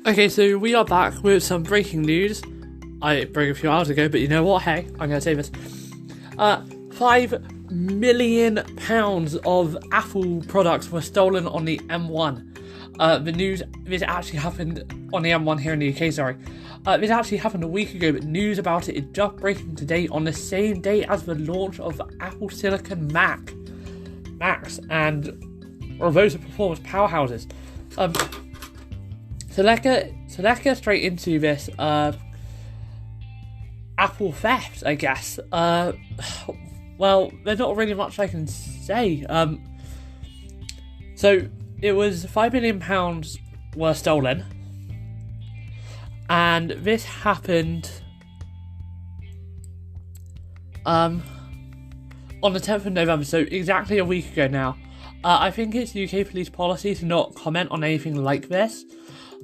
Okay, so we are back with some breaking news. I broke a few hours ago, but you know what? Hey, I'm going to say this. £5 million of Apple products were stolen on the M1. This actually happened on the M1 here in the UK, sorry. This actually happened a week ago, but news about it is just breaking today on the same day as the launch of Apple Silicon Macs and Robosa Performance powerhouses. So let's get straight into this Apple theft, I guess. Well, there's not really much I can say. So it was £5 million were stolen, and this happened on the 10th of November, so exactly a week ago now. I think it's UK police policy to not comment on anything like this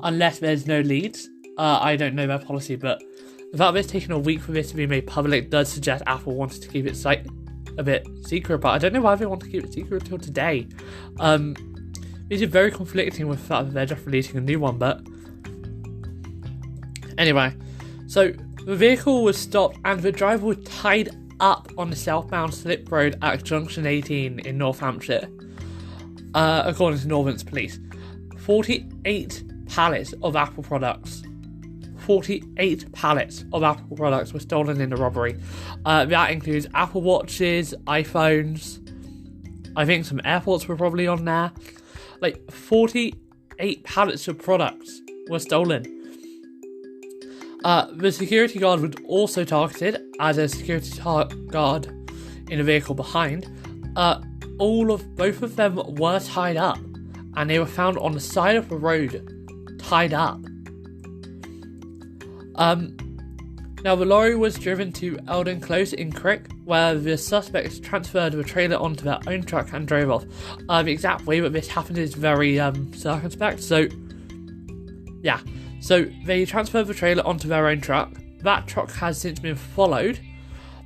unless there's no leads. I don't know their policy, but the fact that it's taken a week for this to be made public does suggest Apple wanted to keep it a bit secret, but I don't know why they want to keep it secret until today. This is very conflicting with the fact that they're just releasing a new one, but anyway. So the vehicle was stopped and the driver was tied up on the southbound slip road at Junction 18 in North Hampshire, according to Northants Police. 48 pallets of Apple products. 48 pallets of Apple products were stolen in the robbery. That includes Apple Watches, iPhones. I think some AirPods were probably on there. 48 pallets of products were stolen. The security guard was also targeted as a security guard in the vehicle behind. Both of them were tied up, and they were found on the side of the road, tied up. Now the lorry was driven to Eldon Close in Crick, where the suspects transferred the trailer onto their own truck and drove off. The exact way that this happened is very circumspect. So they transferred the trailer onto their own truck. That truck has since been followed,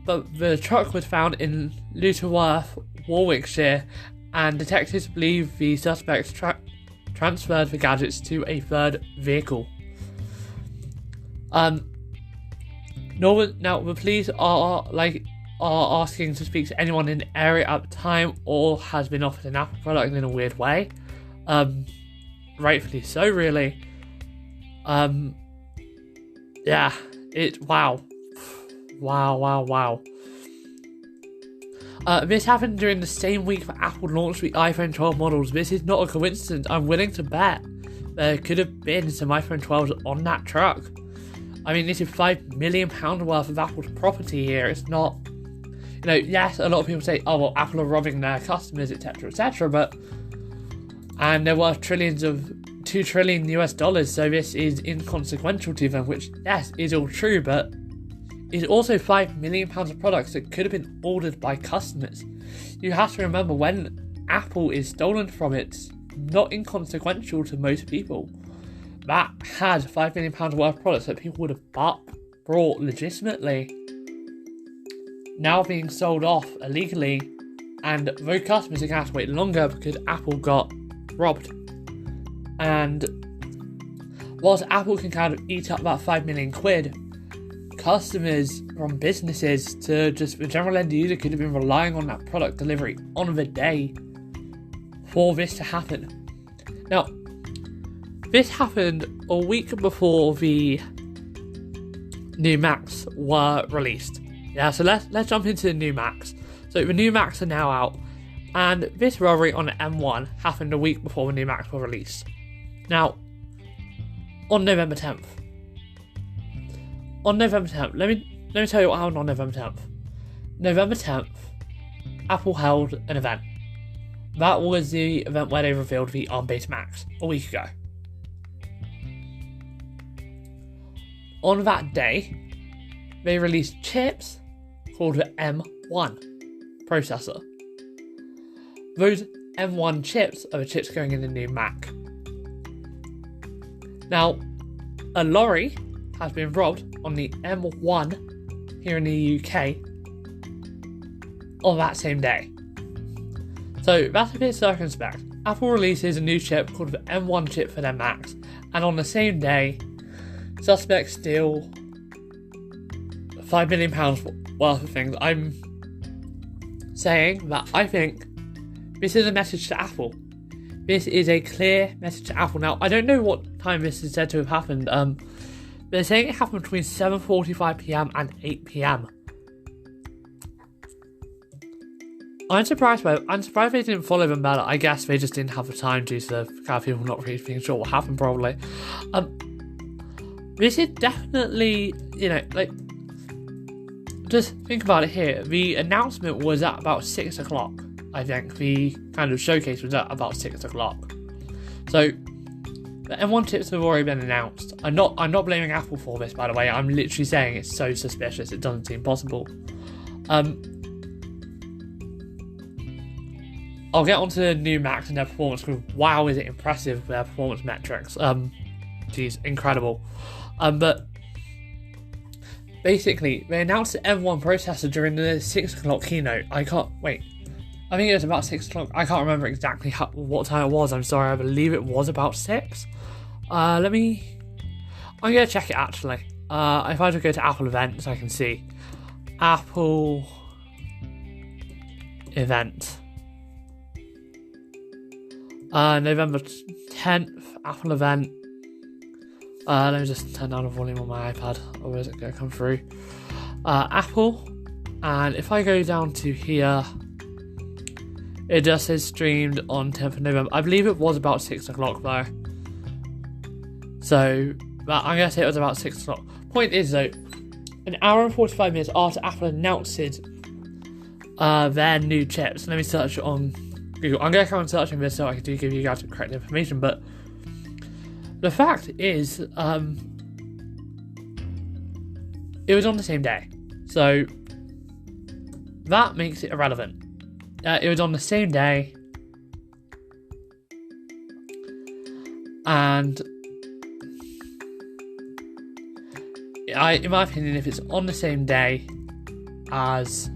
but the truck was found in Lutterworth, Warwickshire, and detectives believe the suspects transferred the gadgets to a third vehicle. Now the police are asking to speak to anyone in the area at the time or has been offered an Apple product in a weird way. Rightfully so, really. Wow. This happened during the same week that Apple launched the iPhone 12 models. This is not a coincidence. I'm willing to bet there could have been some iPhone 12s on that truck. I mean, this is £5 million worth of Apple's property here. It's not, yes, a lot of people say, oh, well, Apple are robbing their customers, etc., and there were $2 trillion US, so this is inconsequential to them, which, yes, is all true, but it's also £5 million of products that could have been ordered by customers. You have to remember, when Apple is stolen from, it's not inconsequential to most people. That had £5 million worth of products that people would have bought legitimately, now being sold off illegally, and those customers are going to have to wait longer because Apple got robbed. And whilst Apple can kind of eat up that £5 million, customers from businesses to just the general end user could have been relying on that product delivery on the day for this to happen. Now, this happened a week before the new Macs were released. Yeah, so let's jump into the new Macs. So the new Macs are now out, and this robbery on the M1 happened a week before the new Macs were released. Now, on November 10th, let me tell you what happened on November 10th. November 10th, Apple held an event. That was the event where they revealed the ARM-based Macs a week ago. On that day, they released chips called the M1 processor. Those M1 chips are the chips going in the new Mac. Now, a lorry has been robbed on the M1 here in the UK on that same day. So that's a bit circumspect. Apple releases a new chip called the M1 chip for their Macs, and on the same day, suspects steal £5 million worth of things. I'm saying that I think this is a message to Apple. This is a clear message to Apple. Now, I don't know what time this is said to have happened. They're saying it happened between 7:45 PM and 8 PM. I'm surprised they didn't follow them better. I guess they just didn't have the time due to the kind of people not really being sure what happened, probably. This is definitely, just think about it here. The announcement was at about 6 o'clock, I think. The kind of showcase was at about 6 o'clock. So, the M1 chips have already been announced. I'm not blaming Apple for this, by the way. I'm literally saying it's so suspicious, it doesn't seem possible. I'll get onto the new Macs and their performance, because wow, is it impressive with their performance metrics. Geez, incredible. But basically, they announced the M1 processor during the 6 o'clock keynote. I think it was about 6 o'clock. I can't remember exactly what time it was. I'm sorry, I believe it was about 6. I'm going to check it actually. If I just go to Apple events, I can see. Apple event. November 10th, Apple event. Let me just turn down the volume on my iPad, or is it going to come through? Apple, and if I go down to here, it just says streamed on 10th of November. I believe it was about 6 o'clock though. So, I'm going to say it was about 6 o'clock. Point is though, an hour and 45 minutes after Apple announces their new chips, let me search it on Google. I'm going to come and searching this so I can give you guys the correct information, but the fact is, it was on the same day. So, that makes it irrelevant. It was on the same day, and in my opinion, if it's on the same day as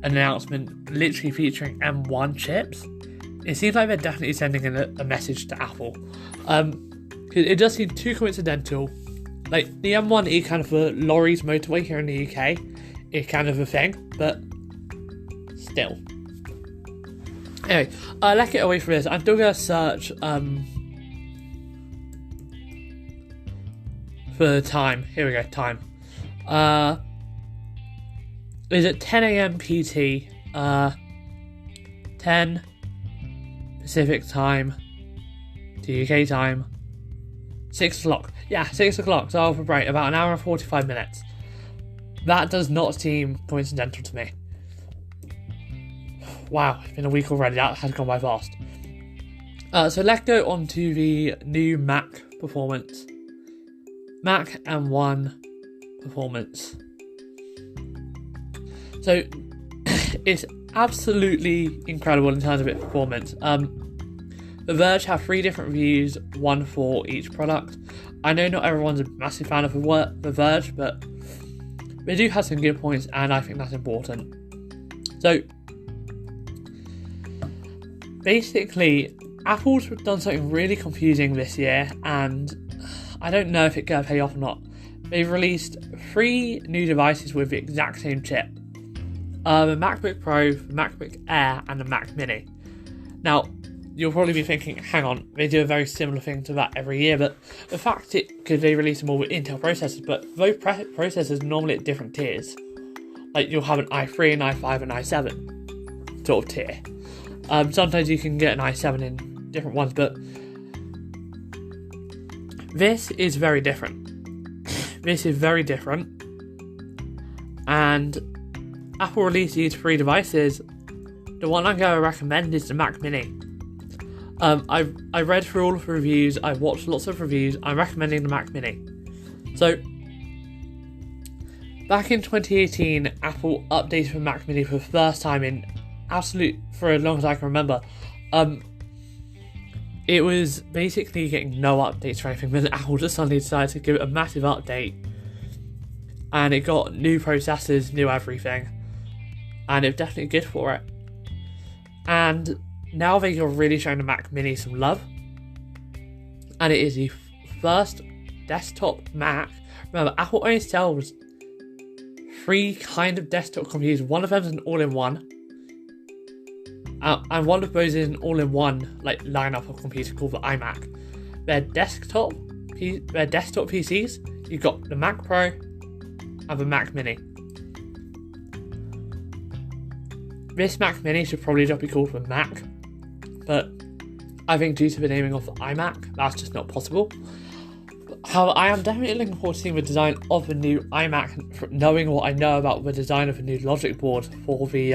an announcement literally featuring M1 chips, it seems like they're definitely sending a message to Apple. It does seem too coincidental. Like, the M1 is kind of a lorries motorway here in the UK. It's kind of a thing, but still. Anyway, let's get away from this. I'm still going to search for time. Here we go, time. Is it 10 a.m. PT? 10 Pacific time to UK time. 6 o'clock. Yeah, 6 o'clock. So I'll break about an hour and 45 minutes. That does not seem coincidental to me. Wow, it's been a week already. That has gone by fast. So let's go on to the new Mac performance. Mac M1 performance. So it's absolutely incredible in terms of its performance. The Verge have 3 different reviews, one for each product. I know not everyone's a massive fan of the Verge, but they do have some good points, and I think that's important. So basically, Apple's done something really confusing this year, and I don't know if it's going to pay off or not. They've released 3 new devices with the exact same chip. The MacBook Pro, the MacBook Air, and the Mac Mini. Now, you'll probably be thinking, hang on, they do a very similar thing to that every year, but the fact because they release them all with Intel processors, but those processors are normally at different tiers. Like, you'll have an i3, an i5, and i7 sort of tier. Sometimes you can get an i7 in different ones, but this is very different. This is very different, and Apple released these 3 devices. The one I'm going to recommend is the Mac Mini. I read through all of the reviews, I've watched lots of reviews, I'm recommending the Mac Mini. So, back in 2018, Apple updated the Mac Mini for the first time for as long as I can remember. It was basically getting no updates or anything, but Apple just suddenly decided to give it a massive update. And it got new processors, new everything. And it's definitely good for it. And now they are really showing the Mac Mini some love. And it is the first desktop Mac. Remember, Apple only sells 3 kind of desktop computers. One of them is an all-in-one. And one of those is an all-in-one lineup of computers called the iMac. Their desktop PCs, you've got the Mac Pro and the Mac Mini. This Mac Mini should probably just be called the Mac, but I think due to the naming of the iMac, that's just not possible. However, I am definitely looking forward to seeing the design of the new iMac, knowing what I know about the design of the new logic board for the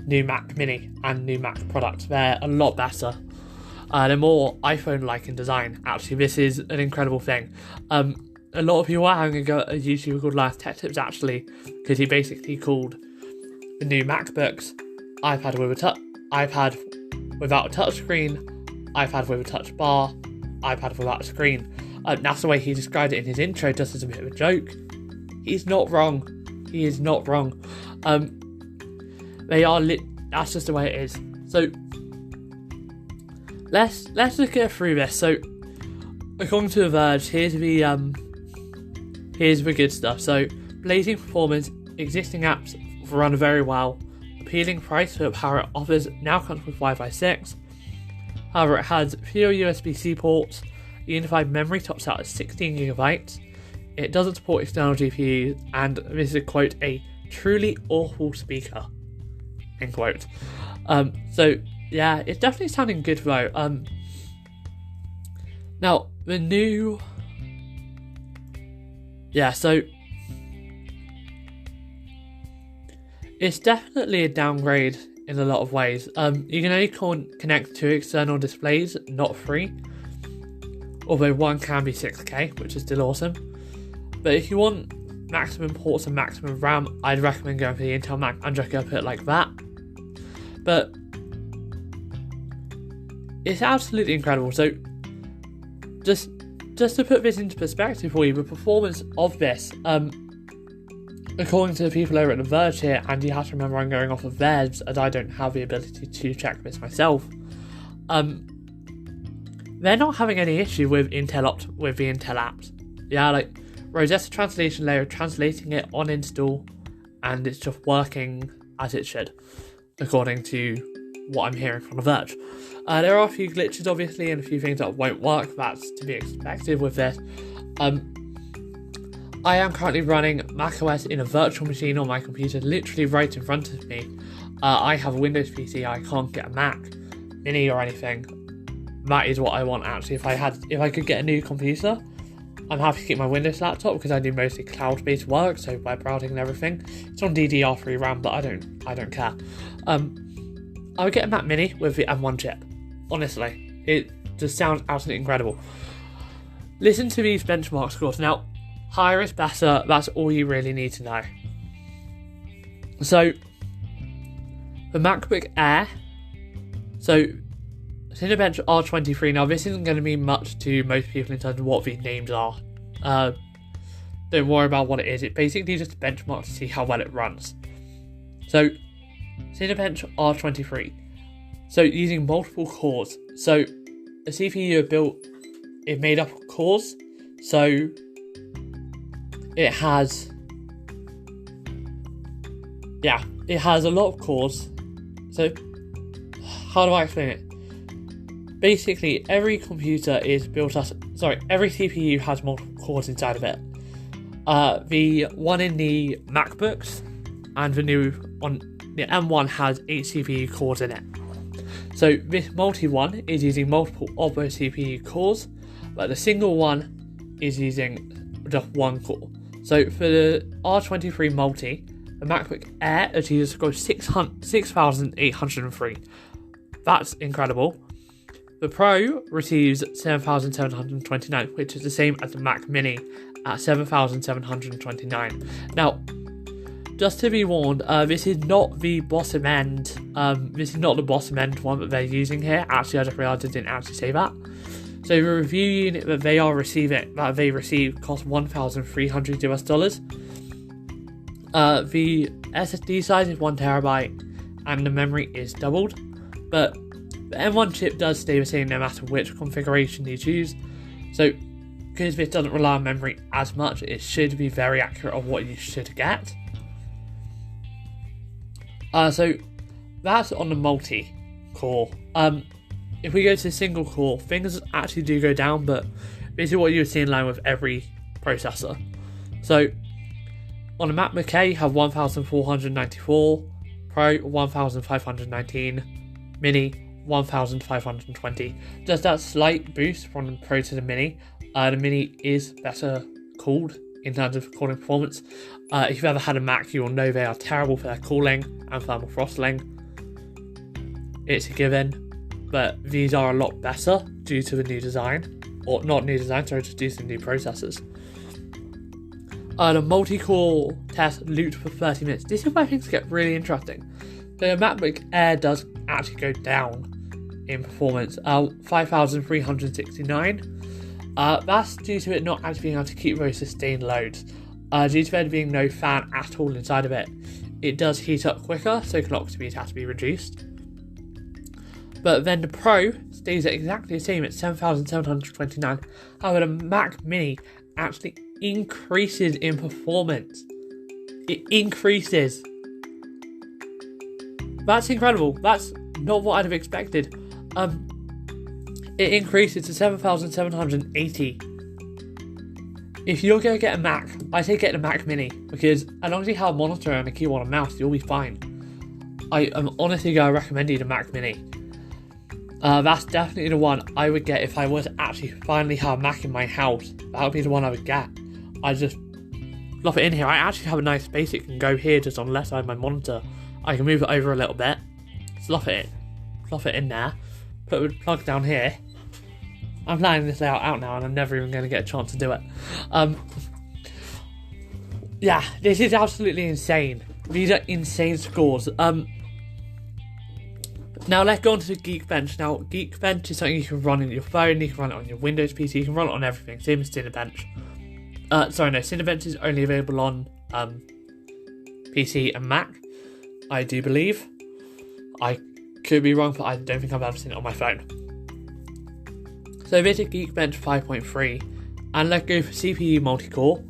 new Mac Mini and new Mac products. They're a lot better. They're more iPhone-like in design. Actually, this is an incredible thing. A lot of people are having a go at a YouTuber called Last Tech Tips, actually, because he basically called the new MacBooks iPad without a touchscreen, iPad with a touch bar, iPad without a screen. That's the way he described it in his intro, just as a bit of a joke. He's not wrong. He is not wrong. That's just the way it is. So let's just get through this. So according to The Verge, here's the good stuff. So blazing performance, existing apps run very well, appealing price for the power it offers, now comes with Wi-Fi 6. However, it has fewer USB-C ports, the unified memory tops out at 16GB, it doesn't support external GPUs, and this is a quote, a truly awful speaker, end quote. So yeah, it's definitely sounding good though. Now, the new... Yeah, so it's definitely a downgrade in a lot of ways. You can only connect 2 external displays, not 3. Although one can be 6K, which is still awesome. But if you want maximum ports and maximum RAM, I'd recommend going for the Intel Mac. I'm just going to put it like that. But it's absolutely incredible. So just to put this into perspective for you, the performance of this, according to the people over at The Verge here, and you have to remember I'm going off of theirs as I don't have the ability to check this myself, they're not having any issue with the Intel apps. Yeah, like Rosetta translation layer, translating it on install, and it's just working as it should, according to what I'm hearing from The Verge. There are a few glitches, obviously, and a few things that won't work. That's to be expected with this. I am currently running macOS in a virtual machine on my computer, literally right in front of me. I have a Windows PC. I can't get a Mac Mini or anything. That is what I want, actually. If I could get a new computer, I'm happy to keep my Windows laptop because I do mostly cloud-based work, so web browsing and everything. It's on DDR3 RAM, but I don't care. I would get a Mac Mini with the M1 chip. Honestly, it just sounds absolutely incredible. Listen to these benchmark scores. Now, higher is better, that's all you really need to know. So, the MacBook Air, so Cinebench R23, now this isn't going to mean much to most people in terms of what these names are. Don't worry about what it is, it's basically just a benchmark to see how well it runs. So, Cinebench R23, so using multiple cores, so the CPU is made up of cores, so it has a lot of cores. So how do I explain it? Basically, every computer is built as every CPU has multiple cores inside of it. The one in the MacBooks and the new on the M1 has 8 CPU cores in it. So this multi one is using multiple of those CPU cores, but the single one is using just one core. So for the R23 multi, the MacBook Air achieves a score of 6,803. That's incredible. The Pro receives 7,729, which is the same as the Mac Mini at 7,729. Now, just to be warned, this is not the bottom end. This is not the bottom end one that they're using here. Actually, I just realised I didn't actually say that. So the review unit that they receive costs $1,300 US. The SSD size is 1TB, and the memory is doubled, but the M1 chip does stay the same no matter which configuration you choose, so because this doesn't rely on memory as much, it should be very accurate on what you should get. So that's on the multi-core. If we go to single core, things actually do go down, but this is what you would see in line with every processor. So on the MacBook Air, you have 1494, Pro 1519, Mini 1520. Just that slight boost from the Pro to the Mini. The Mini is better cooled in terms of cooling performance. If you've ever had a Mac, you'll know they are terrible for their cooling and thermal throttling. It's a given, but these are a lot better due to the new design. Or not new design, sorry, just due to the new processors. The multi-core test looped for 30 minutes. This is where things get really interesting. The MacBook Air does actually go down in performance, 5,369. That's due to it not actually being able to keep those sustained loads. Due to there being no fan at all inside of it, it does heat up quicker, so clock speed has to be reduced. But then the Pro stays at exactly the same at 7,729. However, the Mac Mini actually increases in performance. It increases. That's incredible. That's not what I'd have expected. It increases to 7,780. If you're going to get a Mac, I say get a Mac Mini, because as long as you have a monitor and a keyboard and mouse, you'll be fine. I am honestly going to recommend you the Mac Mini. That's definitely the one I would get if I was to actually finally have a Mac in my house. That would be the one I would get. I just love it in here. I actually have a nice space. It can go here just on the left side of my monitor. I can move it over a little bit. Slot it in there. Put the plug down here. I'm planning this layout out now and I'm never even going to get a chance to do it. Yeah, this is absolutely insane. These are insane scores. Now let's go on to Geekbench. Now Geekbench is something you can run on your phone, you can run it on your Windows PC, you can run it on everything, same as Cinebench. Cinebench is only available on PC and Mac, I do believe. I could be wrong, but I don't think I've ever seen it on my phone. So this is Geekbench 5.3, and let's go for CPU multi-core.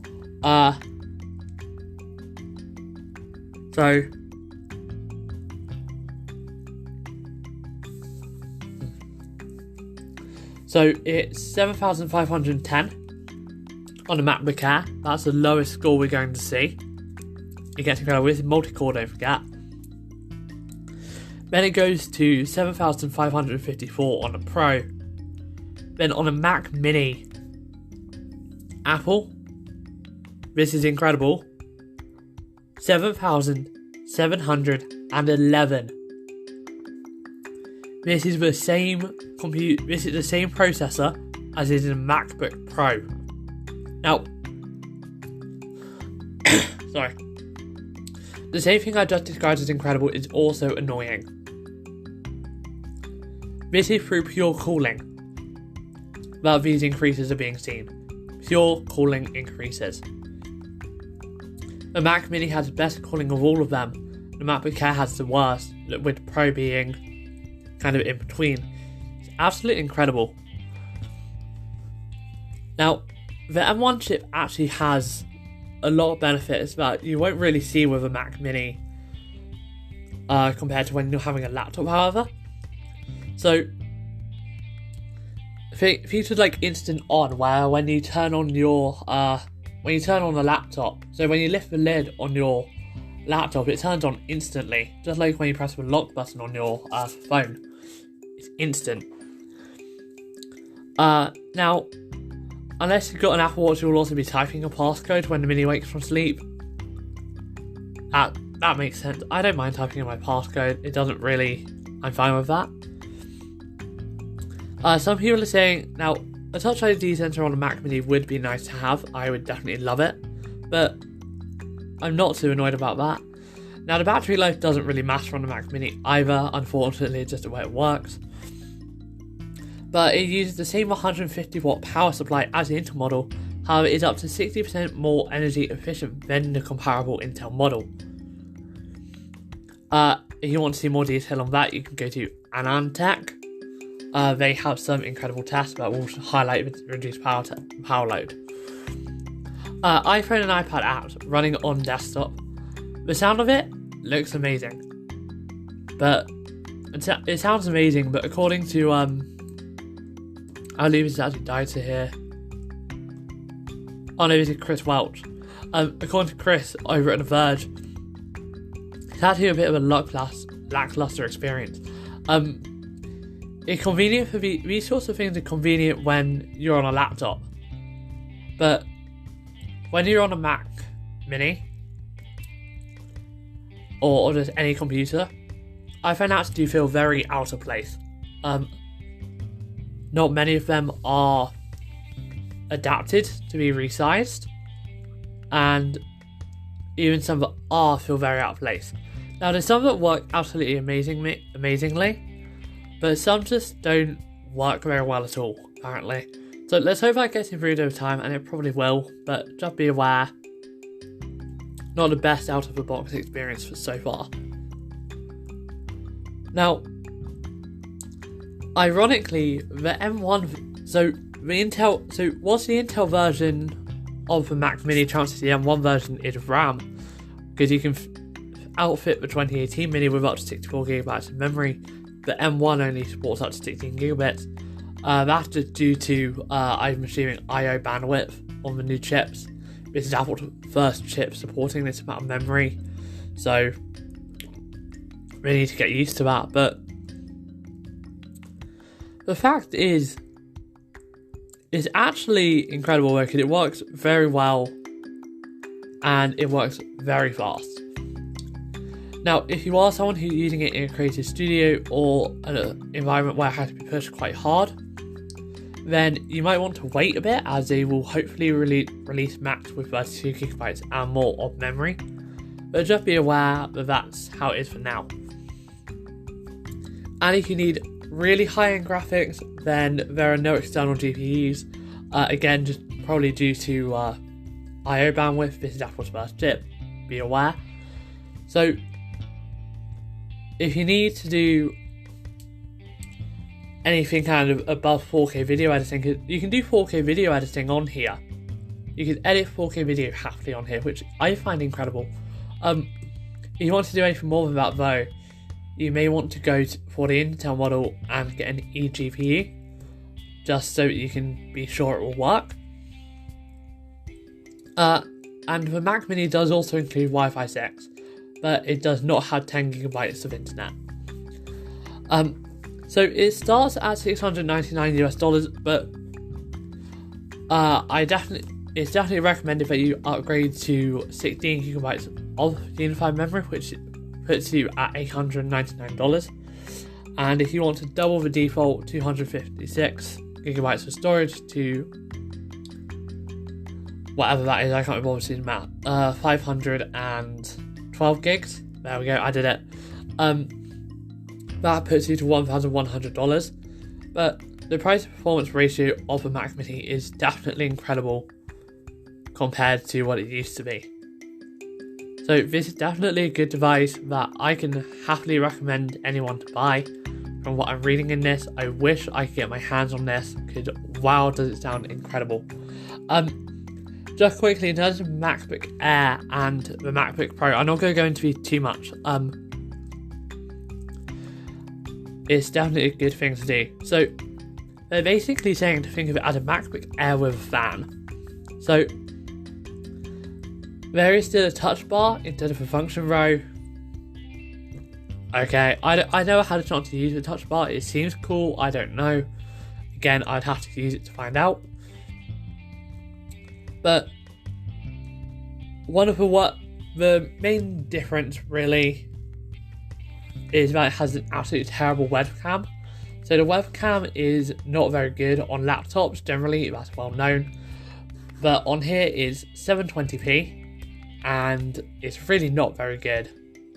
So it's 7,510 on the MacBook Air. That's the lowest score we're going to see. It gets incredible. This is multi-core, don't forget. Then it goes to 7,554 on the Pro. Then on a Mac Mini, Apple, this is incredible, 7,711. This is the same This is the same processor as is in a MacBook Pro. Now, sorry. The same thing I just described as incredible is also annoying. This is through pure cooling that these increases are being seen. Pure cooling increases. The Mac Mini has the best cooling of all of them. The MacBook Air has the worst, with Pro being kind of in between. It's absolutely incredible. Now, the M1 chip actually has a lot of benefits that you won't really see with a Mac Mini compared to when you're having a laptop, however. So, features like Instant On, where when you turn on the laptop, so when you lift the lid on your laptop, it turns on instantly, just like when you press the lock button on your phone. It's instant. Now, unless you've got an Apple Watch, you'll also be typing a passcode when the Mini wakes from sleep. That makes sense. I don't mind typing in my passcode. It doesn't really. I'm fine with that. Some people are saying, now, a Touch ID sensor on a Mac Mini would be nice to have. I would definitely love it. But I'm not too annoyed about that. Now, the battery life doesn't really matter on the Mac Mini either. Unfortunately, it's just the way it works. But it uses the same 150 watt power supply as the Intel model. However, it's up to 60% more energy efficient than the comparable Intel model. if you want to see more detail on that, you can go to AnandTech. They have some incredible tests that will highlight the reduced power load. iPhone and iPad apps running on desktop. The sound of it looks amazing, but it sounds amazing. But according to I'll leave this actually died to here. Oh no, this is Chris Welch. According to Chris over at The Verge, it's actually a bit of a lackluster experience. It's convenient for these sorts of things are convenient when you're on a laptop, but when you're on a Mac Mini or just any computer, iPhone apps do feel very out of place. Not many of them are adapted to be resized, and even some that are feel very out of place. Now, there's some that work absolutely amazingly, but some just don't work very well at all, apparently. So let's hope that gets improved over time, and it probably will, but just be aware, not the best out of the box experience for so far. Now, ironically, the M1, what's the Intel version of the Mac Mini chances the M1 version is RAM, because you can outfit the 2018 Mini with up to 64GB of memory. The M1 only supports up to 16GB. That's just due to, I'm assuming, I/O bandwidth on the new chips. This is Apple's first chip supporting this amount of memory, so we need to get used to that. But the fact is, it's actually incredible because it works very well and it works very fast. Now, if you are someone who's using it in a creative studio or an environment where it has to be pushed quite hard, then you might want to wait a bit, as they will hopefully release Macs with 32GB and more of memory. But just be aware that that's how it is for now. And if you need really high-end graphics, then there are no external GPUs. Again, just probably due to I/O bandwidth. This is Apple's first chip. Be aware. So, if you need to do anything kind of above 4K video editing, you can do 4K video editing on here. You can edit 4K video happily on here, which I find incredible. If you want to do anything more than that though, you may want to go for the Intel model and get an eGPU, just so that you can be sure it will work. And the Mac Mini does also include Wi-Fi 6, but it does not have 10GB of internet. So it starts at $699 but it's definitely recommended that you upgrade to 16GB of unified memory, which puts you at $899. And if you want to double the default 256GB of storage to whatever that is, I can't remember the amount, 512 gigs. There we go, I did it. That puts you to $1,100. But the price to performance ratio of the Mac Mini is definitely incredible compared to what it used to be. So this is definitely a good device that I can happily recommend anyone to buy. From what I'm reading in this, I wish I could get my hands on this, because wow, does it sound incredible. Just quickly, in terms of MacBook Air and the MacBook Pro, I'm not going to go into too much. It's definitely a good thing to do. So they're basically saying to think of it as a MacBook Air with a fan. So there is still a touch bar instead of a function row. Okay, I never had a chance to use the touch bar. It seems cool, I don't know. Again, I'd have to use it to find out. But the main difference really is that it has an absolutely terrible webcam. So the webcam is not very good on laptops generally, that's well known. But on here is 720p, and it's really not very good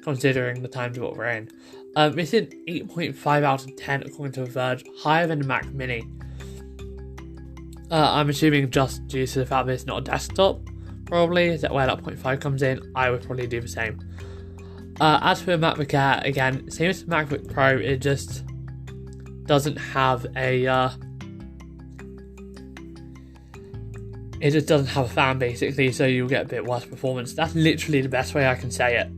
considering the times what we're in. It's an 8.5 out of 10 according to The Verge, higher than the Mac Mini. I'm assuming just due to the fact that it's not a desktop, probably, is that where that 0.5 comes in. I would probably do the same. As for MacBook Air, again, same as MacBook Pro, it just doesn't have a fan, basically, so you'll get a bit worse performance. That's literally the best way I can say it.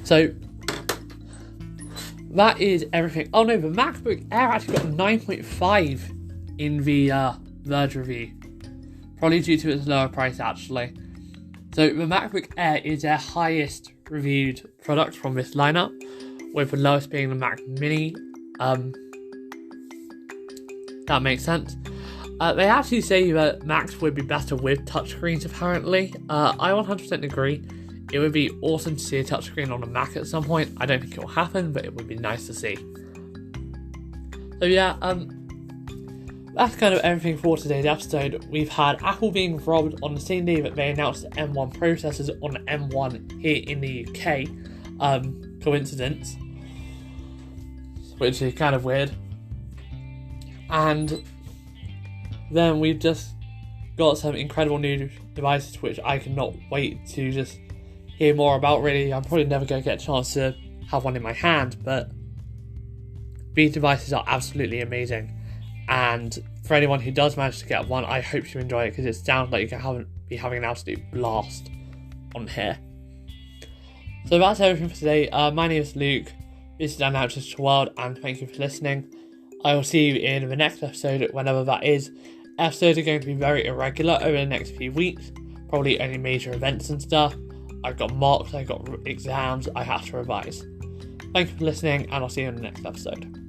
So that is everything. Oh no, the MacBook Air actually got a 9.5 in the Verge review, probably due to its lower price actually. So the MacBook Air is their highest reviewed product from this lineup, with the lowest being the Mac Mini. That makes sense. They actually say that Macs would be better with touchscreens apparently. I 100% agree. It would be awesome to see a touchscreen on a Mac at some point. I don't think it will happen, but it would be nice to see. So yeah, that's kind of everything for today's episode. We've had Apple being robbed on the same day that they announced the M1 processors on the M1 here in the UK. Coincidence. Which is kind of weird. And then we've just got some incredible new devices which I cannot wait to just hear more about, really. I'm probably never going to get a chance to have one in my hand, but these devices are absolutely amazing. And for anyone who does manage to get one, I hope you enjoy it, because it sounds like you can be having an absolute blast on here. So that's everything for today. My name is Luke. This is Unannounced World, and thank you for listening. I will see you in the next episode, whenever that is. Episodes are going to be very irregular over the next few weeks, probably only major events and stuff. I've got mocks, I've got exams, I have to revise. Thank you for listening, and I'll see you in the next episode.